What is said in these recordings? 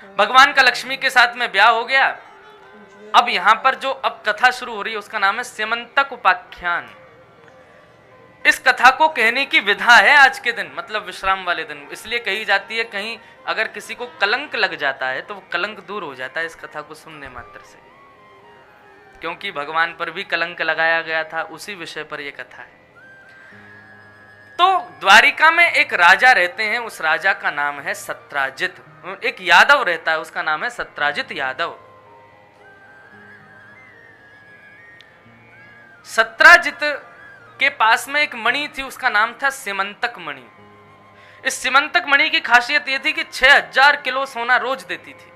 भगवान का लक्ष्मी के साथ में ब्याह हो गया। अब यहां पर जो अब कथा शुरू हो रही है उसका नाम है स्यमंतक उपाख्यान। इस कथा को कहने की विधा है आज के दिन, मतलब विश्राम वाले दिन, इसलिए कही जाती है। कहीं अगर किसी को कलंक लग जाता है तो वो कलंक दूर हो जाता है इस कथा को सुनने मात्र से, क्योंकि भगवान पर भी कलंक लगाया गया था, उसी विषय पर यह कथा है। तो द्वारिका में एक राजा रहते हैं, उस राजा का नाम है सत्राजित। एक यादव रहता है, उसका नाम है सत्राजित यादव। सत्राजित के पास में एक मणि थी, उसका नाम था सिमंतक मणि। इस सिमंतक मणि की खासियत यह थी कि 6000 किलो सोना रोज देती थी।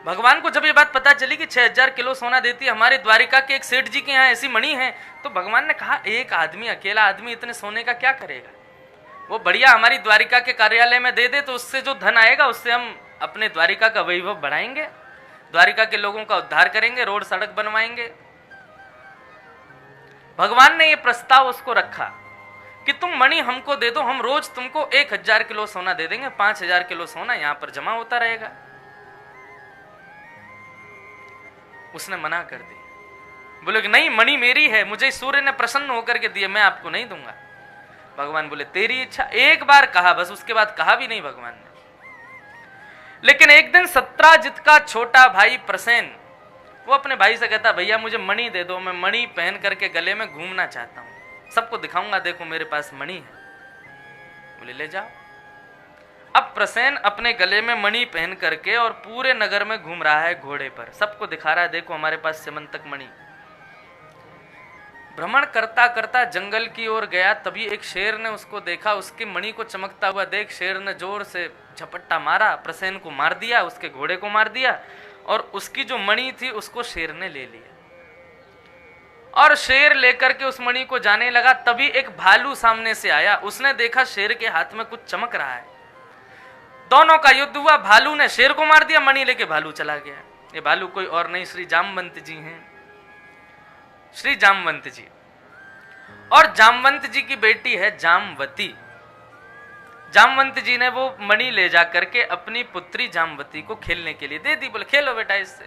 भगवान को जब ये बात पता चली कि 6000 किलो सोना देती है, हमारे द्वारिका के एक सेठ जी के यहाँ ऐसी मणि है, तो भगवान ने कहा एक आदमी, अकेला आदमी इतने सोने का क्या करेगा, वो बढ़िया हमारी द्वारिका के कार्यालय में दे दे, तो उससे जो धन आएगा उससे हम अपने द्वारिका का वैभव बढ़ाएंगे, द्वारिका के लोगों का उद्धार करेंगे, रोड सड़क बनवाएंगे। भगवान ने ये प्रस्ताव उसको रखा कि तुम मणि हमको दे दो, हम रोज तुमको 1000 किलो सोना दे देंगे, 5000 किलो सोना यहां पर जमा होता रहेगा। उसने मना कर दी, बोले कि नहीं, मणि मेरी है, मुझे सूर्य ने प्रसन्न होकर के दिए, मैं आपको नहीं दूंगा। भगवान बोले तेरी इच्छा। एक बार कहा बस, उसके बाद कहा भी नहीं भगवान ने। लेकिन एक दिन सत्राजित का छोटा भाई प्रसेन, वो अपने भाई से कहता भैया मुझे मणि दे दो, मैं मणि पहन करके गले में घूमना चाहता हूं, सबको दिखाऊंगा देखो मेरे पास मणि है। बोले ले जाओ। अब प्रसेन अपने गले में मणि पहन करके और पूरे नगर में घूम रहा है घोड़े पर, सबको दिखा रहा है देखो हमारे पास सिमंतक मणि। भ्रमण करता करता जंगल की ओर गया, तभी एक शेर ने उसको देखा, उसकी मणि को चमकता हुआ देख शेर ने जोर से झपट्टा मारा, प्रसेन को मार दिया, उसके घोड़े को मार दिया, और उसकी जो मणि थी उसको शेर ने ले लिया। और शेर लेकर के उस मणि को जाने लगा, तभी एक भालू सामने से आया, उसने देखा शेर के हाथ में कुछ चमक रहा है, दोनों का युद्ध हुआ, भालू ने शेर को मार दिया, मणि लेके भालू चला गया। ये भालू कोई और नहीं, श्री जामवंत जी हैं, श्री जामवंत जी। और जामवंत जी की बेटी है जामवती। जामवंत जी ने वो मणि ले जा करके अपनी पुत्री जामवती को खेलने के लिए दे दी, बोले खेलो बेटा इससे।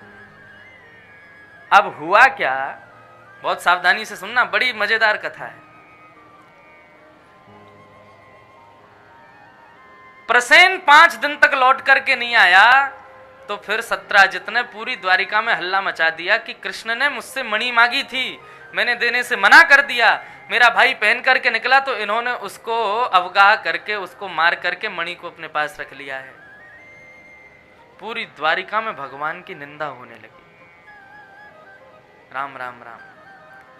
अब हुआ क्या, बहुत सावधानी से सुनना, बड़ी मजेदार कथा है। प्रसेन 5 दिन तक लौट करके नहीं आया, तो फिर सत्राजित ने पूरी द्वारिका में हल्ला मचा दिया कि कृष्ण ने मुझसे मणि मांगी थी, मैंने देने से मना कर दिया, मेरा भाई पहन करके निकला तो इन्होंने उसको अवगाह करके उसको मार करके मणि को अपने पास रख लिया है। पूरी द्वारिका में भगवान की निंदा होने लगी। राम राम राम।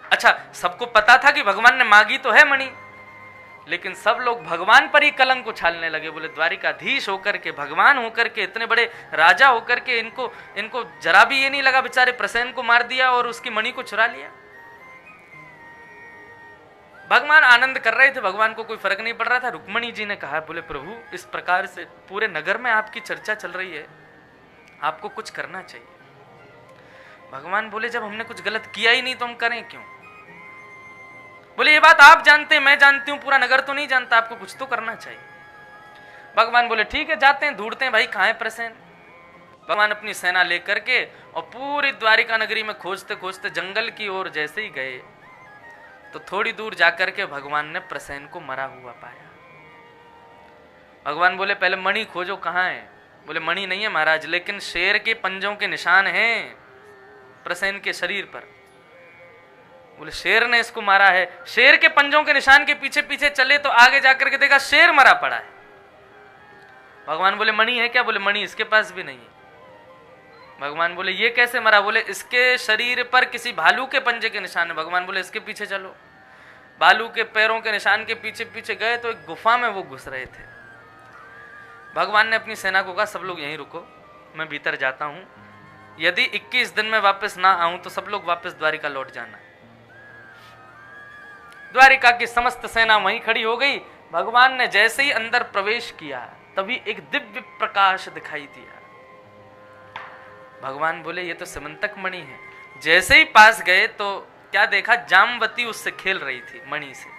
अच्छा, सबको पता था कि भगवान ने मांगी तो है मणि, लेकिन सब लोग भगवान पर ही कलंक उछालने लगे। बोले द्वारिकाधीश होकर के, भगवान होकर के, इतने बड़े राजा होकर के इनको जरा भी ये नहीं लगा बेचारे प्रसेन को मार दिया और उसकी मणि को चुरा लिया। भगवान आनंद कर रहे थे, भगवान को कोई फर्क नहीं पड़ रहा था। रुक्मणी जी ने कहा, बोले प्रभु इस प्रकार से पूरे नगर में आपकी चर्चा चल रही है, आपको कुछ करना चाहिए। भगवान बोले जब हमने कुछ गलत किया ही नहीं तो हम करें क्यों। बोले ये बात आप जानते हैं, मैं जानती हूं, पूरा नगर तो नहीं जानता, आपको कुछ तो करना चाहिए। भगवान बोले ठीक है, जाते हैं, ढूंढते हैं भाई कहां है प्रसेन। भगवान अपनी सेना लेकर के और पूरी द्वारिका नगरी में खोजते खोजते जंगल की ओर जैसे ही गए तो थोड़ी दूर जाकर के भगवान ने प्रसेन को मरा हुआ पाया। भगवान बोले पहले मणि खोजो कहां है। बोले मणि नहीं है महाराज, लेकिन शेर के पंजों के निशान हैं प्रसेन के शरीर पर। बोले शेर ने इसको मारा है। शेर के पंजों के निशान के पीछे पीछे चले तो आगे जाकर के देखा शेर मरा पड़ा है। भगवान बोले मणि है क्या। बोले मणि इसके पास भी नहीं है। भगवान बोले ये कैसे मरा। बोले इसके शरीर पर किसी भालू के पंजे के निशान है। भगवान बोले इसके पीछे चलो। भालू के पैरों के निशान के पीछे पीछे गए तो एक गुफा में वो घुस रहे थे। भगवान ने अपनी सेना को कहा सब लोग यहीं रुको, मैं भीतर जाता हूं, यदि 21 दिन में वापस ना आऊं तो सब लोग वापस द्वारिका लौट जाना। द्वारिका की समस्त सेना वहीं खड़ी हो गई। भगवान ने जैसे ही अंदर प्रवेश किया तभी एक दिव्य प्रकाश दिखाई दिया। भगवान बोले ये तो सिमंतक मणि है। जैसे ही पास गए तो क्या देखा, जामवती उससे खेल रही थी मणि से।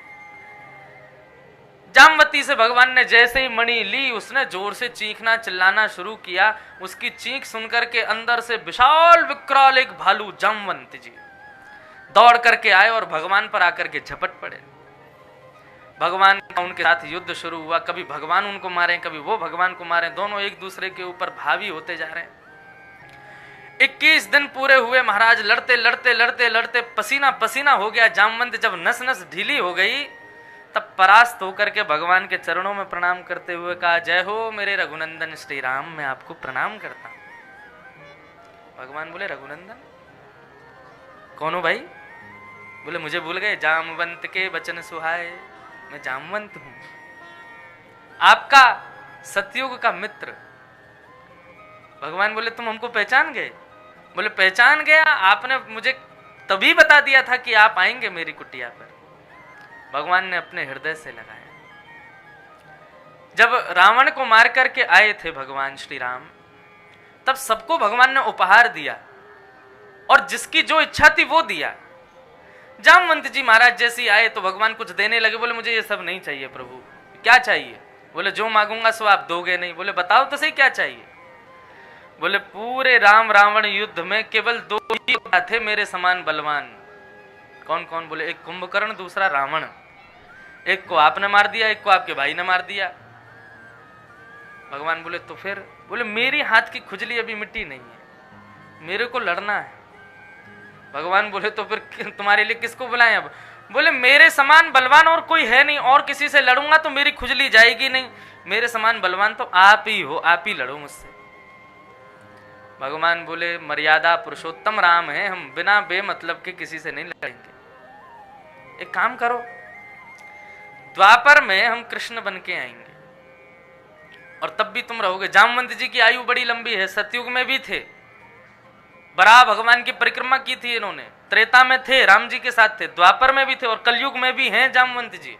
जामवती से भगवान ने जैसे ही मणि ली, उसने जोर से चीखना चिल्लाना शुरू किया। उसकी चीख सुनकर के अंदर से विशाल विकराल एक भालू जामवंत जी दौड़ करके आए और भगवान पर आकर के झपट पड़े। भगवान का उनके साथ युद्ध शुरू हुआ। कभी भगवान उनको मारे, कभी वो भगवान को मारे। दोनों एक दूसरे के ऊपर भावी होते जा रहे हैं। 21 दिन पूरे हुए महाराज, लड़ते लड़ते लड़ते लड़ते पसीना पसीना हो गया जामवंत। जब नस नस ढीली हो गई तब परास्त होकर के भगवान के चरणों में प्रणाम करते हुए कहा, जय हो मेरे रघुनंदन श्री राम, मैं आपको प्रणाम करता हूं। भगवान बोले, रघुनंदन कौन हो भाई? बोले, मुझे भूल गए? जामवंत के वचन सुहाए, मैं जामवंत हूं, आपका सतयुग का मित्र। भगवान बोले, तुम हमको पहचान गए? बोले, पहचान गया, आपने मुझे तभी बता दिया था कि आप आएंगे मेरी कुटिया पर। भगवान ने अपने हृदय से लगाया। जब रावण को मार करके आए थे भगवान श्री राम, तब सबको भगवान ने उपहार दिया और जिसकी जो इच्छा थी वो दिया। जामवंत जी महाराज जैसे आए तो भगवान कुछ देने लगे। बोले, मुझे ये सब नहीं चाहिए प्रभु। क्या चाहिए? बोले, जो मांगूंगा सो आप दोगे नहीं। बोले, बताओ तो सही क्या चाहिए? बोले, पूरे राम रावण युद्ध में केवल 2 ही थे मेरे समान बलवान। कौन कौन? बोले, एक कुंभकर्ण, दूसरा रावण। एक को आपने मार दिया, एक को आपके भाई ने मार दिया। भगवान बोले, तो फिर? बोले, मेरी हाथ की खुजली अभी मिट्टी नहीं है, मेरे को लड़ना है। भगवान बोले, तो फिर तुम्हारे लिए किसको बुलाएं अब? बोले, मेरे समान बलवान और कोई है नहीं, और किसी से लड़ूंगा तो मेरी खुजली जाएगी नहीं। मेरे समान बलवान तो आप ही हो, आप ही लड़ो मुझसे। भगवान बोले, मर्यादा पुरुषोत्तम राम है, हम बिना बेमतलब के किसी से नहीं लड़ेंगे। एक काम करो, द्वापर में हम कृष्ण बन के आएंगे और तब भी तुम रहोगे। जामवंत जी की आयु बड़ी लंबी है, सतयुग में भी थे, बराह भगवान की परिक्रमा की थी इन्होंने, त्रेता में थे, राम जी के साथ थे, द्वापर में भी थे और कलयुग में भी हैं जामवंत जी।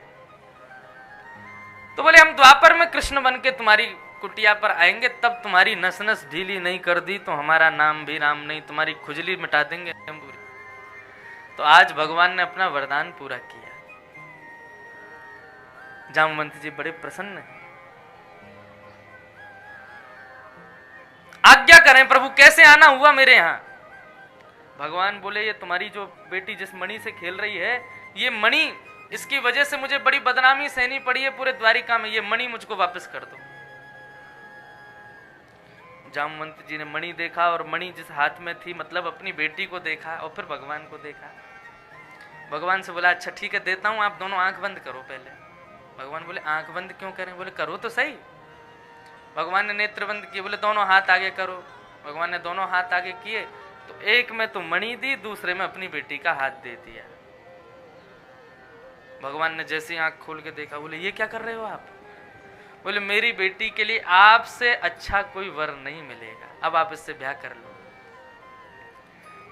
तो बोले, हम द्वापर में कृष्ण बन के तुम्हारी कुटिया पर आएंगे, तब तुम्हारी नस नस ढीली नहीं कर दी तो हमारा नाम भी राम नहीं, तुम्हारी खुजली मिटा देंगे हम पूरी। तो आज भगवान ने अपना वरदान पूरा किया। जामवंत जी बड़े प्रसन्न हैं। आज्ञा करें प्रभु, कैसे आना हुआ मेरे यहां? भगवान बोले, ये तुम्हारी जो बेटी जिस मणि से खेल रही है, ये मणि, इसकी वजह से मुझे बड़ी बदनामी सहनी पड़ी है पूरे द्वारिका में, ये मणि मुझको वापस कर दो। जामवंत जी ने मणि देखा और मणि जिस हाथ में थी, मतलब अपनी बेटी को देखा और फिर भगवान को देखा। भगवान से बोला, अच्छा ठीक है देता हूं, आप दोनों आंख बंद करो पहले। भगवान बोले, आंख बंद क्यों करें? बोले, करो तो सही। भगवान ने नेत्र बंद किए, बोले दोनों हाथ आगे करो। भगवान ने दोनों हाथ आगे किए तो एक में तो मणि दी, दूसरे में अपनी बेटी का हाथ दे दिया। भगवान ने जैसे ही आंख खोल के देखा, बोले, ये क्या कर रहे हो आप? बोले, मेरी बेटी के लिए आपसे अच्छा कोई वर नहीं मिलेगा, अब आप इससे ब्याह कर लो।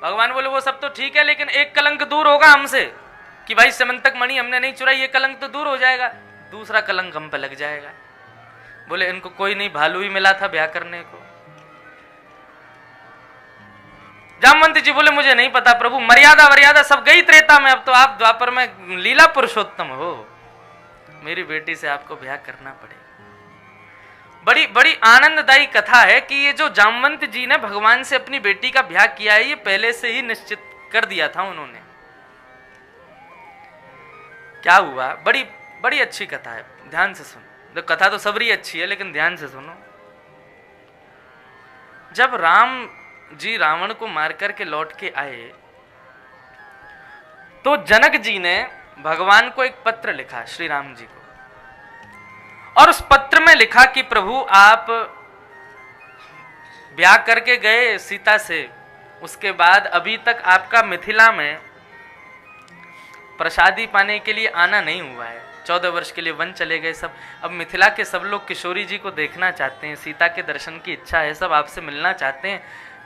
भगवान बोले, वो सब तो ठीक है, लेकिन एक कलंक दूर होगा हमसे कि भाई समंतक मणि हमने नहीं चुराई, ये कलंक तो दूर हो जाएगा, दूसरा कलंक हम पे लग जाएगा। बोले, इनको कोई नहीं, भालू ही मिला था ब्याह करने को। जामवंत जी बोले, मुझे नहीं पता प्रभु, मर्यादा वर्यादा सब गई त्रेता में, अब तो आप द्वापर में लीला पुरुषोत्तम हो, मेरी बेटी से आपको ब्याह करना पड़ेगा। बड़ी बड़ी आनंददायी कथा है कि ये जो जामवंत जी ने भगवान से अपनी बेटी का ब्याह किया है, ये पहले से ही निश्चित कर दिया था उन्होंने। क्या हुआ? बड़ी बड़ी अच्छी कथा है, ध्यान से सुनो। तो कथा तो सबरी अच्छी है, लेकिन ध्यान से सुनो। जब राम जी रावण को मार करके लौट के आए तो जनक जी ने भगवान को एक पत्र लिखा, श्री राम जी को, और उस पत्र में लिखा कि प्रभु आप ब्याह करके गए सीता से, उसके बाद अभी तक आपका मिथिला में प्रसादी पाने के लिए आना नहीं हुआ है, 14 वर्ष के लिए वन चले गए सब। अब मिथिला के सब लोग किशोरी जी को देखना चाहते हैं, सीता के दर्शन की इच्छा है, सब आपसे मिलना चाहते हैं,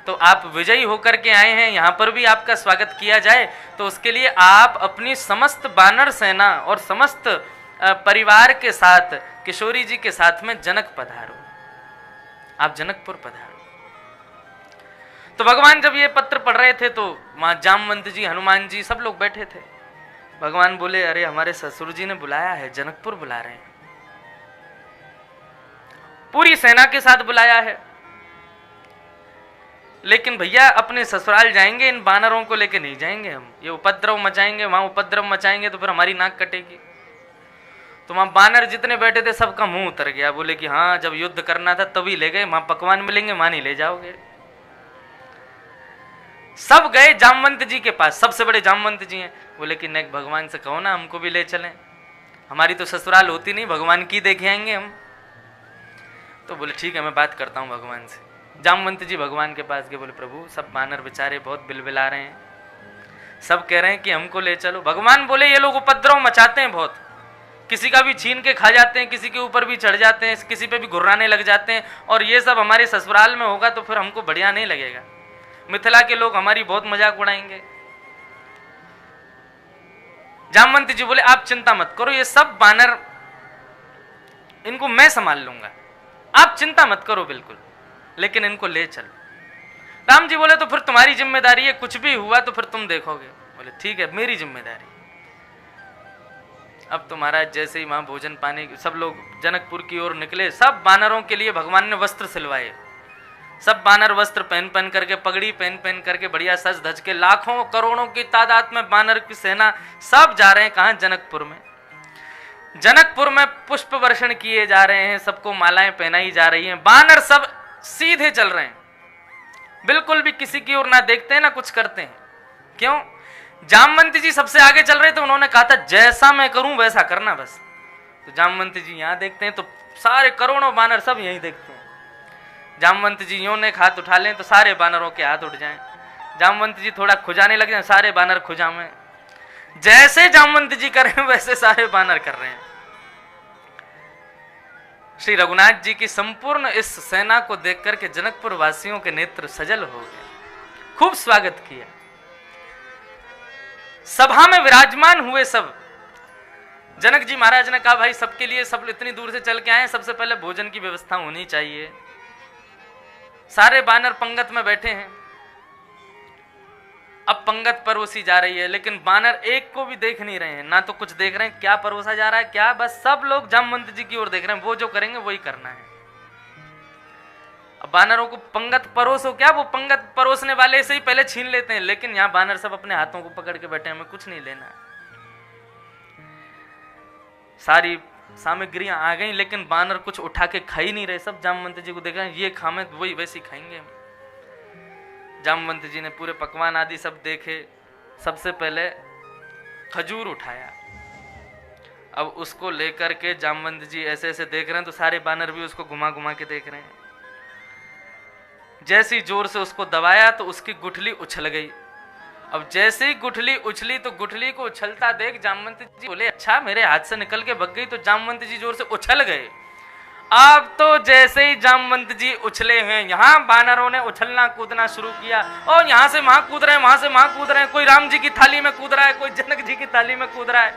तो आप विजयी होकर के आए हैं, यहाँ पर भी आपका स्वागत किया जाए, तो उसके लिए आप अपनी समस्त वानर सेना और समस्त परिवार के साथ किशोरी जी के साथ में जनक पधारो, आप जनकपुर पधारो। तो भगवान जब ये पत्र पढ़ रहे थे तो वहां जामवंत जी, हनुमान जी, सब लोग बैठे थे। भगवान बोले, अरे हमारे ससुर जी ने बुलाया है, जनकपुर बुला रहे हैं। पूरी सेना के साथ बुलाया है, लेकिन भैया अपने ससुराल जाएंगे, इन बानरों को लेके नहीं जाएंगे हम। ये उपद्रव मचाएंगे, वहां उपद्रव मचाएंगे तो फिर हमारी नाक कटेगी। तो वहां बानर जितने बैठे थे सबका मुंह उतर गया। बोले कि हाँ, जब युद्ध करना था तभी ले गए, वहां पकवान मिलेंगे, वहां नहीं ले जाओगे। सब गए जामवंत जी के पास, सबसे बड़े जामवंत जी हैं। बोले कि नहीं, भगवान से कहो ना हमको भी ले चलें, हमारी तो ससुराल होती नहीं, भगवान की देखे आएंगे हम। तो बोले ठीक है, मैं बात करता हूँ भगवान से। जामवंत जी भगवान के पास गए। बोले प्रभु, सब बानर बेचारे बहुत बिलबिला रहे हैं, सब कह रहे हैं कि हमको ले चलो। भगवान बोले ये लोग उपद्रव मचाते हैं बहुत, किसी का भी छीन के खा जाते हैं, किसी के ऊपर भी चढ़ जाते हैं, किसी पे भी घुर्राने लग जाते हैं, और ये सब हमारे ससुराल में होगा तो फिर हमको बढ़िया नहीं लगेगा। मिथिला के लोग हमारी बहुत मजाक उड़ाएंगे। जामवंत जी बोले आप चिंता मत करो, ये सब बानर इनको मैं संभाल लूंगा, आप चिंता मत करो बिल्कुल, लेकिन इनको ले चलो। राम जी बोले तो फिर तुम्हारी जिम्मेदारी है, कुछ भी हुआ तो फिर तुम देखोगे। बोले ठीक है, मेरी जिम्मेदारी। अब तो महाराज जैसे ही वहां भोजन पानी, सब लोग जनकपुर की ओर निकले। सब बानरों के लिए भगवान ने वस्त्र सिलवाए। सब बानर वस्त्र पहन पहन करके, पगड़ी पहन पहन करके, बढ़िया सज धज के, लाखों करोड़ों की तादाद में बानर की सेना सब जा रहे हैं। कहां? जनकपुर में। जनकपुर में पुष्प वर्षण किए जा रहे हैं, सबको मालाएं पहनाई जा रही हैं। बानर सब सीधे चल रहे हैं, बिल्कुल भी किसी की ओर ना देखते हैं ना कुछ करते हैं। क्यों? जामवंत जी सबसे आगे चल रहे थे, उन्होंने कहा था जैसा मैं करूं वैसा करना बस। तो जामवंत जी यहां देखते हैं तो सारे करोड़ों बानर सब यहीं देखते हैं। जामवंत जी यूं ने हाथ उठा लें तो सारे बानरों के हाथ उठ जाएं। जामवंत जी थोड़ा खुजाने लग जाए, सारे बानर खुजावें। जैसे जामवंत जी कर रहे हैं वैसे सारे बानर कर रहे हैं। श्री रघुनाथ जी की संपूर्ण इस सेना को देख करके जनकपुर वासियों के नेत्र सजल हो गए, खूब स्वागत किया। सभा में विराजमान हुए सब। जनक जी महाराज ने कहा भाई सबके लिए, सब इतनी दूर से चल के आए, सबसे पहले भोजन की व्यवस्था होनी चाहिए। सारे बानर पंगत में बैठे हैं, अब पंगत परोसी जा रही है, लेकिन बानर एक को भी देख नहीं रहे हैं, ना तो कुछ देख रहे हैं क्या परोसा जा रहा है क्या, बस सब लोग जामवंत जी की ओर देख रहे हैं, वो जो करेंगे वही करना है। अब बानरों को पंगत परोसो क्या, वो पंगत परोसने वाले से ही पहले छीन लेते हैं, लेकिन यहाँ बानर सब अपने हाथों को पकड़ के बैठे हैं, हमें कुछ नहीं लेना है। सारी सामग्रियां आ गई, लेकिन बानर कुछ उठा के खा ही नहीं रहे। सब जामवंत जी को देख रहे हैं, ये खामे तो वही वैसी खाएंगे। जामवंत जी ने पूरे पकवान आदि सब देखे। सबसे पहले खजूर उठाया, अब उसको लेकर के जामवंत जी ऐसे ऐसे देख रहे हैं तो सारे बानर भी उसको घुमा घुमा के देख रहे हैं। जैसी जोर से उसको दबाया तो उसकी गुठली उछल गई। अब जैसे ही गुठली उछली तो गुठली को उछलता देख जामवंत जी बोले अच्छा मेरे हाथ से निकल के भग गई, तो जामवंत जी जोर से उछल गए। अब तो जैसे ही जामवंत जी उछले हैं, यहाँ बानरों ने उछलना कूदना शुरू किया, और यहाँ से वहां कूद रहे हैं, वहां से वहां कूद रहे हैं। कोई राम जी की थाली में कूद रहा है, कोई जनक जी की थाली में कूद रहा है,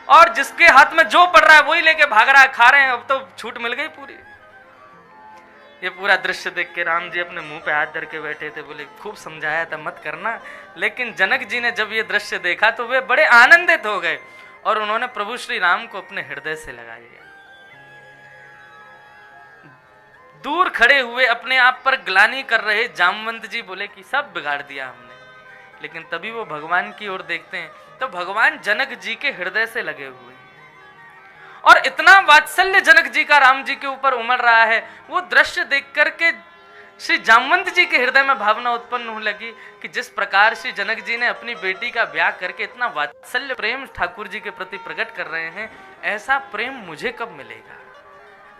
और जिसके हाथ में जो पड़ रहा है वही लेके भाग रहा है, खा रहे हैं। अब तो छूट मिल गई पूरी। ये पूरा दृश्य देख के राम जी अपने मुंह पे हाथ धर के बैठे थे, बोले खूब समझाया था मत करना, लेकिन जनक जी ने जब ये दृश्य देखा तो वे बड़े आनंदित हो गए और उन्होंने प्रभु श्री राम को अपने हृदय से लगा लिया। दूर खड़े हुए अपने आप पर ग्लानि कर रहे जामवंत जी बोले कि सब बिगाड़ दिया हमने, लेकिन तभी वो भगवान की ओर देखते हैं तो भगवान जनक जी के हृदय से लगे हुए हैं, और इतना वात्सल्य जनक जी का राम जी के ऊपर उमड़ रहा है। वो दृश्य देख करके श्री जामवंत जी के हृदय में भावना उत्पन्न होने लगी कि जिस प्रकार श्री जनक जी ने अपनी बेटी का ब्याह करके इतना वात्सल्य प्रेम ठाकुर जी के प्रति प्रकट कर रहे हैं, ऐसा प्रेम मुझे कब मिलेगा,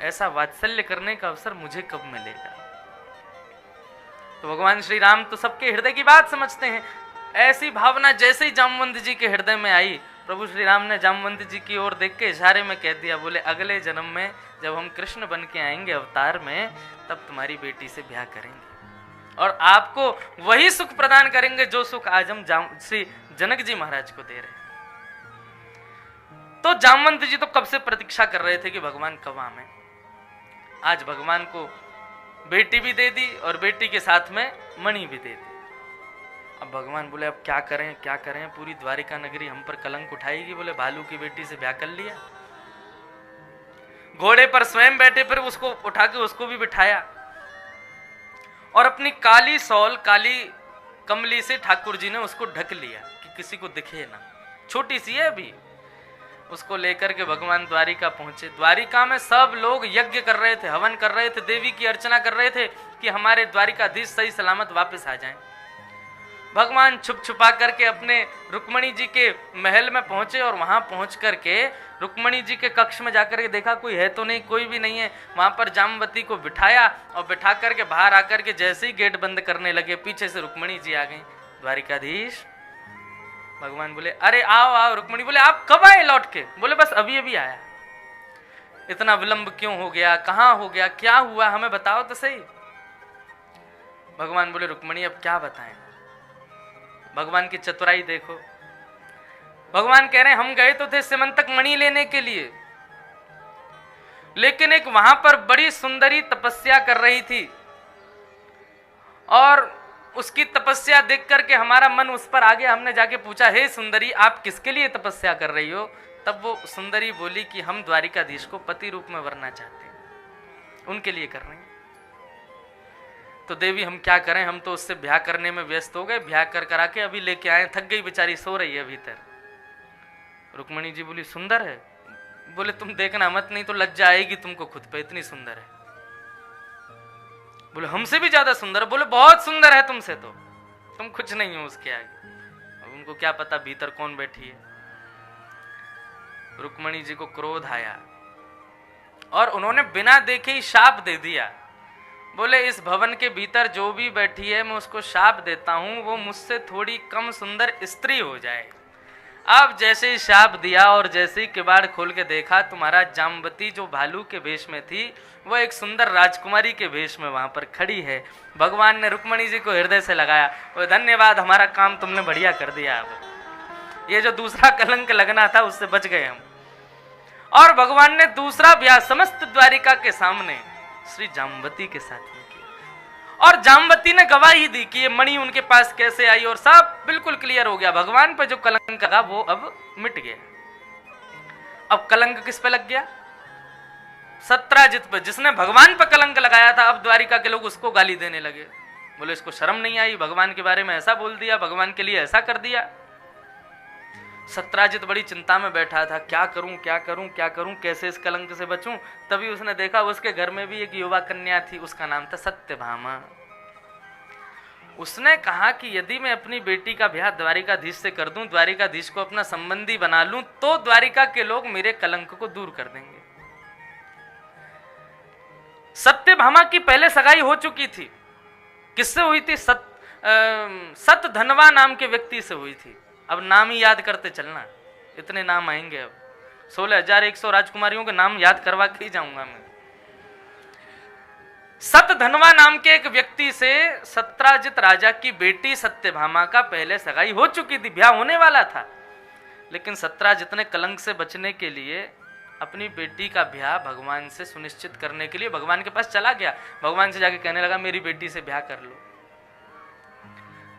ऐसा वात्सल्य करने का अवसर मुझे कब मिलेगा। तो भगवान श्री राम तो सबके हृदय की बात समझते हैं। ऐसी भावना जैसे ही जामवंत जी के हृदय में आई, प्रभु श्री राम ने जामवंत जी की ओर देख के इशारे में कह दिया, बोले अगले जन्म में जब हम कृष्ण बन के आएंगे अवतार में, तब तुम्हारी बेटी से ब्याह करेंगे और आपको वही सुख प्रदान करेंगे जो सुख आज हम श्री जनक जी महाराज को दे रहे हैं। तो जामवंत जी तो कब से प्रतीक्षा कर रहे थे कि भगवान कब आए। आज भगवान को बेटी भी दे दी और बेटी के साथ में मणि भी दे दी। अब भगवान बोले अब क्या करें क्या करें, पूरी द्वारिका नगरी हम पर कलंक उठाएगी। बोले भालू की बेटी से ब्याह कर लिया। घोड़े पर स्वयं बैठे, फिर उसको उठा के उसको भी बिठाया और अपनी काली सौल, काली कमली से ठाकुर जी ने उसको ढक लिया कि किसी को दिखे ना, छोटी सी है अभी। उसको लेकर के भगवान द्वारिका पहुंचे। द्वारिका में सब लोग यज्ञ कर रहे थे, हवन कर रहे थे, देवी की अर्चना कर रहे थे कि हमारे द्वारिकाधीश सही सलामत वापस आ जाएं। भगवान छुप छुपा करके अपने रुक्मणी जी के महल में पहुंचे और वहां पहुंच करके रुक्मणी जी के कक्ष में जाकर के देखा कोई है तो नहीं, कोई भी नहीं है। वहां पर जामवती को बिठाया और बिठा करके बाहर आकर के जैसे ही गेट बंद करने लगे, पीछे से रुक्मणी जी आ गई। द्वारिकाधीश, भगवान बोले अरे आओ आओ। रुक्मणी बोले आप कब आए लौट के? बोले बस अभी अभी आया। इतना विलंब क्यों हो गया, कहां हो गया, क्या हुआ, हमें बताओ तो सही। भगवान बोले रुक्मणी अब क्या बताएं। भगवान की चतुराई देखो। भगवान कह रहे हैं हम गए तो थे सिमंतक मणि लेने के लिए, लेकिन एक वहां पर बड़ी सुंदरी तपस्या कर रही थी और उसकी तपस्या देख करके हमारा मन उस पर आ गया। हमने जाके पूछा हे सुंदरी आप किसके लिए तपस्या कर रही हो? तब वो सुंदरी बोली कि हम द्वारिकाधीश को पति रूप में वरना चाहते हैं, उनके लिए कर रहे हैं। तो देवी हम क्या करें, हम तो उससे ब्याह करने में व्यस्त हो गए, ब्याह कर करा के अभी लेके आए, थक गई बेचारी, सो रही है भीतर। रुक्मणी जी बोली सुंदर है? बोले तुम देखना मत, नहीं तो लज्जा आएगी तुमको खुद पे, इतनी सुंदर है। बोले हमसे भी ज्यादा सुंदर? बोले बहुत सुंदर है तुमसे, तो तुम कुछ नहीं हो उसके आगे। अब उनको क्या पता भीतर कौन बैठी है। रुक्मणी जी को क्रोध आया और उन्होंने बिना देखे ही शाप दे दिया। बोले इस भवन के भीतर जो भी बैठी है मैं उसको शाप देता हूं वो मुझसे थोड़ी कम सुंदर स्त्री हो जाए। अब जैसे ही शाप दिया और जैसे ही किवाड़ खोल के देखा, तुम्हारा जामवती जो भालू के वेश में थी वो एक सुंदर राजकुमारी के वेश में वहां पर खड़ी है। भगवान ने रुक्मणी जी को हृदय से लगाया, वो धन्यवाद हमारा काम तुमने बढ़िया कर दिया। अब ये जो दूसरा कलंक लगना था उससे बच गए हम। और भगवान ने दूसरा ब्याह समस्त द्वारिका के सामने श्री जामवती के साथ में किया और जामवती ने गवाही दी कि ये मणि उनके पास कैसे आई और सब बिल्कुल क्लियर हो गया। भगवान पे जो कलंक लगा वो अब मिट गया। अब कलंक किस पे लग गया? सत्राजित पे, जिसने भगवान पे कलंक लगाया था। अब द्वारिका के लोग उसको गाली देने लगे। बोले इसको शर्म नहीं आई, भगवान के बारे में ऐसा बोल दिया, भगवान के लिए ऐसा कर दिया। सत्राजित बड़ी चिंता में बैठा था, क्या करूं क्या करूं क्या करूं, कैसे इस कलंक से बचूं। तभी उसने देखा उसके घर में भी एक युवा कन्या थी, उसका नाम था सत्यभामा। उसने कहा कि यदि मैं अपनी बेटी का ब्याह द्वारिकाधीश से कर दूं, द्वारिकाधीश को अपना संबंधी बना लूं, तो द्वारिका के लोग मेरे कलंक को दूर कर देंगे। सत्यभामा की पहले सगाई हो चुकी थी। किससे हुई थी? सतधनवा नाम के व्यक्ति से हुई थी। अब नाम ही याद करते चलना, इतने नाम आएंगे। अब 16,100 राजकुमारियों के नाम याद करवा के ही जाऊंगा मैं। सतधनवा नाम के एक व्यक्ति से सत्राजित राजा की बेटी सत्यभामा का पहले सगाई हो चुकी थी, ब्याह होने वाला था। लेकिन सत्राजित ने कलंक से बचने के लिए अपनी बेटी का ब्याह भगवान से सुनिश्चित करने के लिए भगवान के पास चला गया। भगवान से जाके कहने लगा मेरी बेटी से ब्याह कर लो।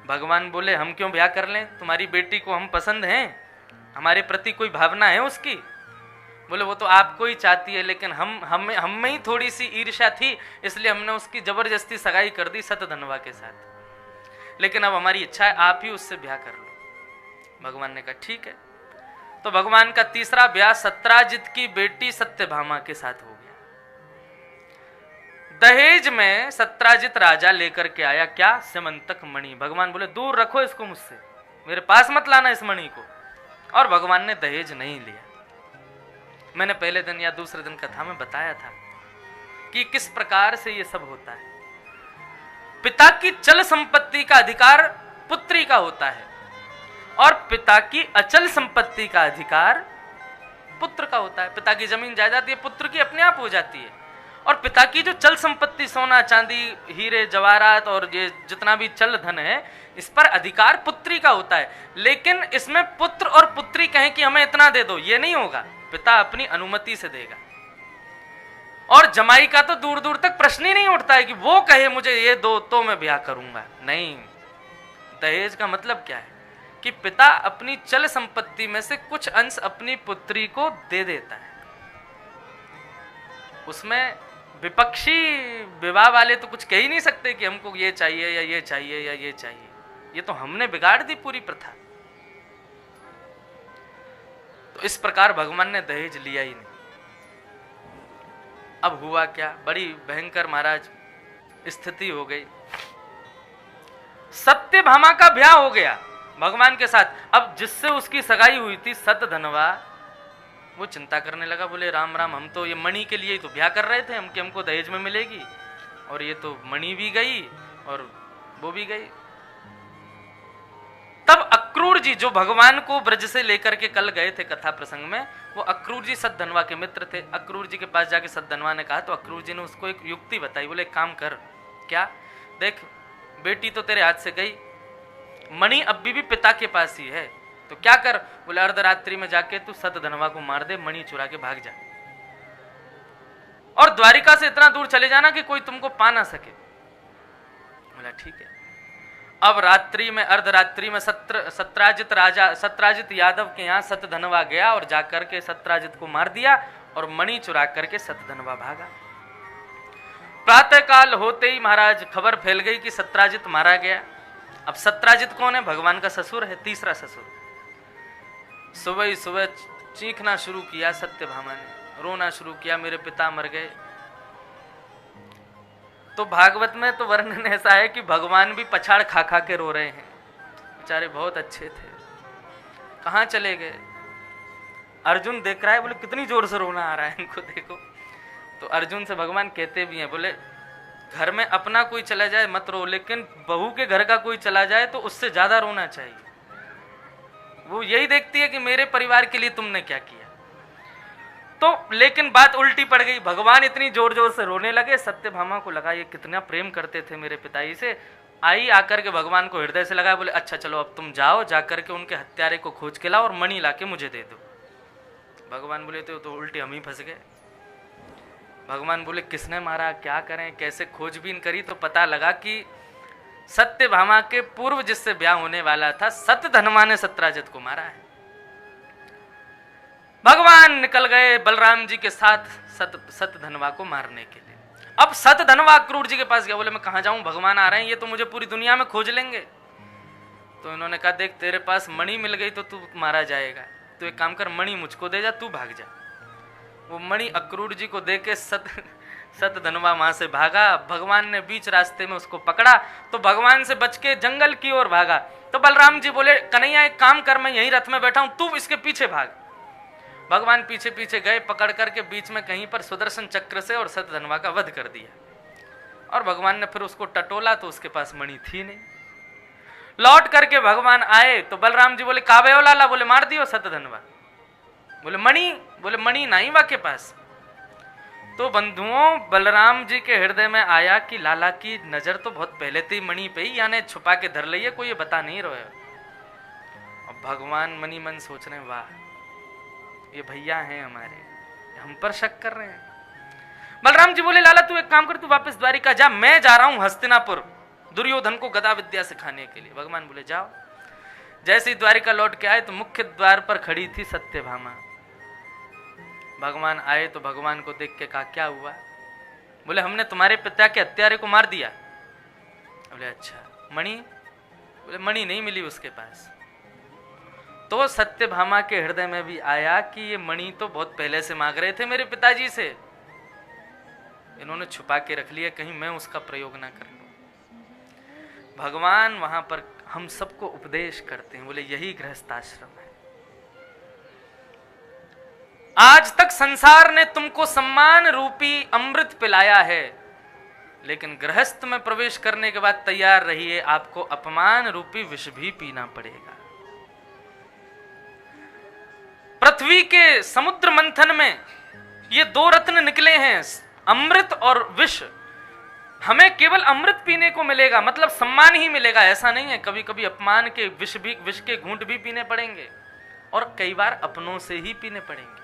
भगवान बोले हम क्यों ब्याह कर लें, तुम्हारी बेटी को हम पसंद हैं, हमारे प्रति कोई भावना है उसकी? बोले वो तो आपको ही चाहती है, लेकिन हम में ही थोड़ी सी ईर्ष्या थी, इसलिए हमने उसकी जबरदस्ती सगाई कर दी सतधनवा के साथ। लेकिन अब हमारी इच्छा है आप ही उससे ब्याह कर लो। भगवान ने कहा ठीक है। तो भगवान का तीसरा ब्याह सत्राजित की बेटी सत्यभामा के साथ हो गया। दहेज में सत्राजित राजा लेकर के आया क्या? सिमंतक मणि। भगवान बोले दूर रखो इसको मुझसे, मेरे पास मत लाना इस मणि को। और भगवान ने दहेज नहीं लिया। मैंने पहले दिन या दूसरे दिन कथा में बताया था कि किस प्रकार से ये सब होता है। पिता की चल संपत्ति का अधिकार पुत्री का होता है और पिता की अचल संपत्ति का अधिकार पुत्र का होता है। पिता की जमीन जायदाद ये पुत्र की अपने आप हो जाती है, और पिता की जो चल संपत्ति सोना चांदी हीरे जवाहरात और ये जितना भी चल धन है, इस पर अधिकार पुत्री का होता है। लेकिन इसमें पुत्र और पुत्री कहें कि हमें इतना दे दो, ये नहीं होगा, पिता अपनी अनुमति से देगा। और जमाई का तो दूर दूर तक प्रश्न ही नहीं उठता है कि वो कहे मुझे ये दो तो मैं ब्याह करूंगा। नहीं, दहेज का मतलब क्या है कि पिता अपनी चल संपत्ति में से कुछ अंश अपनी पुत्री को दे देता है। उसमें विपक्षी विवाह वाले तो कुछ कह ही नहीं सकते कि हमको ये चाहिए या ये चाहिए या ये चाहिए। ये तो हमने बिगाड़ दी पूरी प्रथा। तो इस प्रकार भगवान ने दहेज लिया ही नहीं। अब हुआ क्या, बड़ी भयंकर महाराज स्थिति हो गई। सत्यभामा का ब्याह हो गया भगवान के साथ। अब जिससे उसकी सगाई हुई थी सतधनवा, वो चिंता करने लगा, बोले राम राम, हम तो ये मणि के लिए ही तो ब्याह कर रहे थे, हम कि हमको दहेज में मिलेगी, और ये तो मणि भी गई और वो भी गई। तब अक्रूर जी जो भगवान को ब्रज से लेकर के कल गए थे कथा प्रसंग में, वो अक्रूर जी सतधनवा के मित्र थे। अक्रूर जी के पास जाके सतधनवा ने कहा, तो अक्रूर जी ने उसको एक युक्ति बताई। बोले काम कर, क्या, देख बेटी तो तेरे हाथ से गई, मणि अब भी पिता के पास ही है, तो क्या कर। बोले अर्धरात्रि में जाके तू सतधनवा को मार दे, मणि चुरा के भाग जा, और द्वारिका से इतना दूर चले जाना कि कोई तुमको पा ना सके। बोला ठीक है। अब रात्रि में, अर्धरात्रि में सत्राजित राजा, सत्राजित यादव के यहाँ सतधनवा गया और जाकर के सत्राजित को मार दिया और मणि चुरा करके सतधनवा भागा। प्रातः काल होते ही महाराज खबर फैल गई कि सत्राजित मारा गया। अब सत्राजित कौन है? भगवान का ससुर है, तीसरा ससुर। सुबह ही सुबह चीखना शुरू किया सत्यभामा ने, रोना शुरू किया, मेरे पिता मर गए। तो भागवत में तो वर्णन ऐसा है कि भगवान भी पछाड़ खा खा के रो रहे हैं, बेचारे बहुत अच्छे थे, कहाँ चले गए। अर्जुन देख रहा है, बोले कितनी जोर से रोना आ रहा है इनको, देखो। तो अर्जुन से भगवान कहते भी हैं, बोले घर में अपना कोई चला जाए मत रो, लेकिन बहू के घर का कोई चला जाए तो उससे ज्यादा रोना चाहिए। वो यही देखती है कि मेरे परिवार के लिए तुमने क्या किया। तो लेकिन बात उल्टी पड़ गई, भगवान इतनी जोर जोर से रोने लगे, सत्यभामा को लगा ये कितना प्रेम करते थे मेरे पिताजी से। आई आकर के भगवान को हृदय से लगाया, बोले अच्छा चलो अब तुम जाओ, जाकर के उनके हत्यारे को खोज के लाओ और मणि लाके मुझे दे दो। भगवान बोले तो उल्टे हम ही फंस गए। भगवान बोले किसने मारा, क्या करें, कैसे खोजबीन करी, तो पता लगा कि सत्यभामा के पूर्व जिससे ब्याह होने वाला था सतधनवा ने सत्राजित को मारा है। भगवान निकल गए बलराम जी के साथ सतधनवा को मारने के लिए। अब सतधनवा अक्रूर जी के पास गया, बोले मैं कहां जाऊं, भगवान आ रहे हैं, ये तो मुझे पूरी दुनिया में खोज लेंगे। तो इन्होंने कहा देख तेरे पास मणि मिल गई तो तू मारा जाएगा, तो एक काम कर मणि मुझको दे जा, तू भाग जा। वो मणि अक्रूर जी को दे के सतधनवा वहां से भागा। भगवान ने बीच रास्ते में उसको पकड़ा तो भगवान से बच के जंगल की ओर भागा। तो बलराम जी बोले कन्हैया एक काम कर, मैं यही रथ में बैठा हूं, तू इसके पीछे भाग। भगवान पीछे पीछे गए, पकड़ करके बीच में कहीं पर सुदर्शन चक्र से और सतधनवा का वध कर दिया। और भगवान ने फिर उसको टटोला तो उसके पास मणि थी नहीं। लौट करके भगवान आए तो बलराम जी बोले कावे लाला, बोले मार दियो सतधनवा। बोले मणि नहीं वा के पास। तो बंधुओं बलराम जी के हृदय में आया कि लाला की नजर तो बहुत पहले थी मणि पे ही, यानी छुपा के धर लिये, कोई ये बता नहीं रहे। और भगवान मनी मन सोच रहे वाह ये भैया हैं हमारे, हम पर शक कर रहे हैं। बलराम जी बोले लाला तू एक काम कर, तू वापस द्वारिका जा, मैं जा रहा हूं हस्तिनापुर दुर्योधन को गदा विद्या सिखाने के लिए। भगवान बोले जाओ। जैसे ही द्वारिका लौट के आए तो मुख्य द्वार पर खड़ी थी सत्यभामा। भगवान आए तो भगवान को देख के कहा क्या हुआ? बोले हमने तुम्हारे पिता के हत्यारे को मार दिया। बोले अच्छा मणि? बोले मणि नहीं मिली उसके पास। तो सत्यभामा के हृदय में भी आया कि ये मणि तो बहुत पहले से मांग रहे थे मेरे पिताजी से, इन्होंने छुपा के रख लिया, कहीं मैं उसका प्रयोग ना कर लूं। भगवान वहां पर हम सबको उपदेश करते हैं, बोले यही गृहस्थाश्रम है। आज तक संसार ने तुमको सम्मान रूपी अमृत पिलाया है, लेकिन गृहस्थ में प्रवेश करने के बाद तैयार रहिए, आपको अपमान रूपी विष भी पीना पड़ेगा। पृथ्वी के समुद्र मंथन में ये दो रत्न निकले हैं, अमृत और विष। हमें केवल अमृत पीने को मिलेगा, मतलब सम्मान ही मिलेगा, ऐसा नहीं है। कभी कभी अपमान के विष के घूंट भी पीने पड़ेंगे, और कई बार अपनों से ही पीने पड़ेंगे।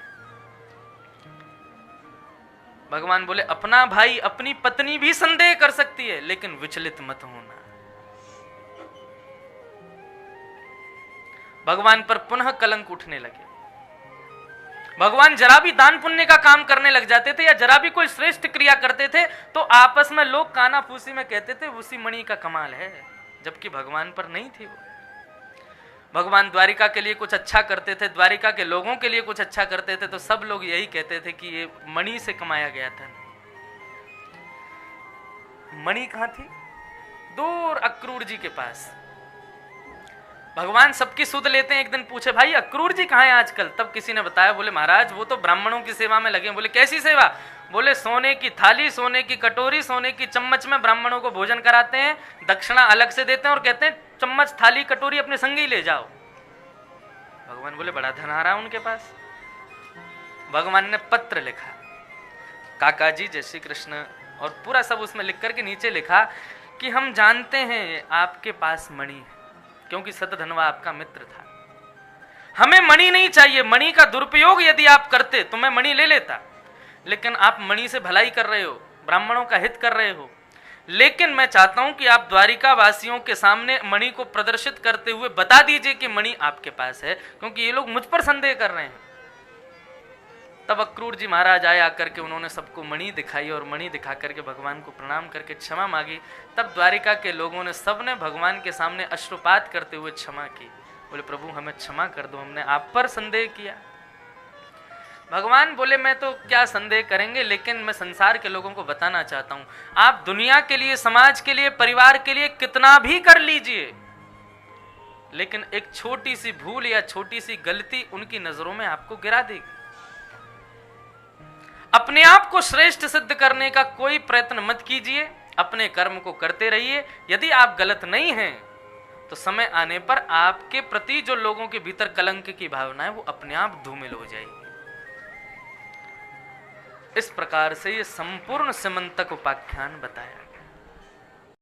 भगवान बोले अपना भाई अपनी पत्नी भी संदेह कर सकती है, लेकिन विचलित मत होना। भगवान पर पुनः कलंक उठने लगे। भगवान जरा भी दान पुण्य का काम करने लग जाते थे या जरा भी कोई श्रेष्ठ क्रिया करते थे तो आपस में लोग कानाफूसी में कहते थे उसी मणि का कमाल है, जबकि भगवान पर नहीं थी वो। भगवान द्वारिका के लिए कुछ अच्छा करते थे, द्वारिका के लोगों के लिए कुछ अच्छा करते थे, तो सब लोग यही कहते थे कि ये मणि से कमाया गया था। मणि कहां थी? दूर अक्रूर जी के पास। भगवान सबकी सुध लेते हैं। एक दिन पूछे, भाई अक्रूर जी कहाँ हैं आजकल? तब किसी ने बताया, बोले महाराज वो तो ब्राह्मणों की सेवा में लगे। बोले कैसी सेवा? बोले सोने की थाली, सोने की कटोरी, सोने की चम्मच में ब्राह्मणों को भोजन कराते हैं, दक्षिणा अलग से देते हैं और कहते हैं चम्मच थाली कटोरी अपने संग ही ले जाओ। भगवान बोले बड़ा धन आ रहा उनके पास। भगवान ने पत्र लिखा, काका जी जय श्री कृष्ण, और पूरा सब उसमें लिख करके नीचे लिखा कि हम जानते हैं आपके पास मणि है, क्योंकि सतधनवा आपका मित्र था। हमें मणि नहीं चाहिए, मणि का दुरुपयोग यदि आप करते तो मैं मणि ले लेता, लेकिन आप मणि से भलाई कर रहे हो, ब्राह्मणों का हित कर रहे हो। लेकिन मैं चाहता हूं कि आप द्वारिका वासियों के सामने मणि को प्रदर्शित करते हुए बता दीजिए कि मणि आपके पास है, क्योंकि ये लोग मुझ पर संदेह कर रहे हैं। तब अक्रूर जी महाराज आए, आकर के उन्होंने सबको मणि दिखाई और मणि दिखा करके भगवान को प्रणाम करके क्षमा मांगी। तब द्वारिका के लोगों ने सबने भगवान के सामने अश्रुपात करते हुए क्षमा की। बोले प्रभु हमें क्षमा कर दो, हमने आप पर संदेह किया। भगवान बोले मैं तो क्या संदेह करेंगे, लेकिन मैं संसार के लोगों को बताना चाहता हूं, आप दुनिया के लिए, समाज के लिए, परिवार के लिए कितना भी कर लीजिए, लेकिन एक छोटी सी भूल या छोटी सी गलती उनकी नजरों में आपको गिरा देगी। अपने आप को श्रेष्ठ सिद्ध करने का कोई प्रयत्न मत कीजिए, अपने कर्म को करते रहिए। यदि आप गलत नहीं हैं तो समय आने पर आपके प्रति जो लोगों के भीतर कलंक की भावना है वो अपने आप धूमिल हो जाएगी। इस प्रकार से ये संपूर्ण समंतक उपाख्यान बताया।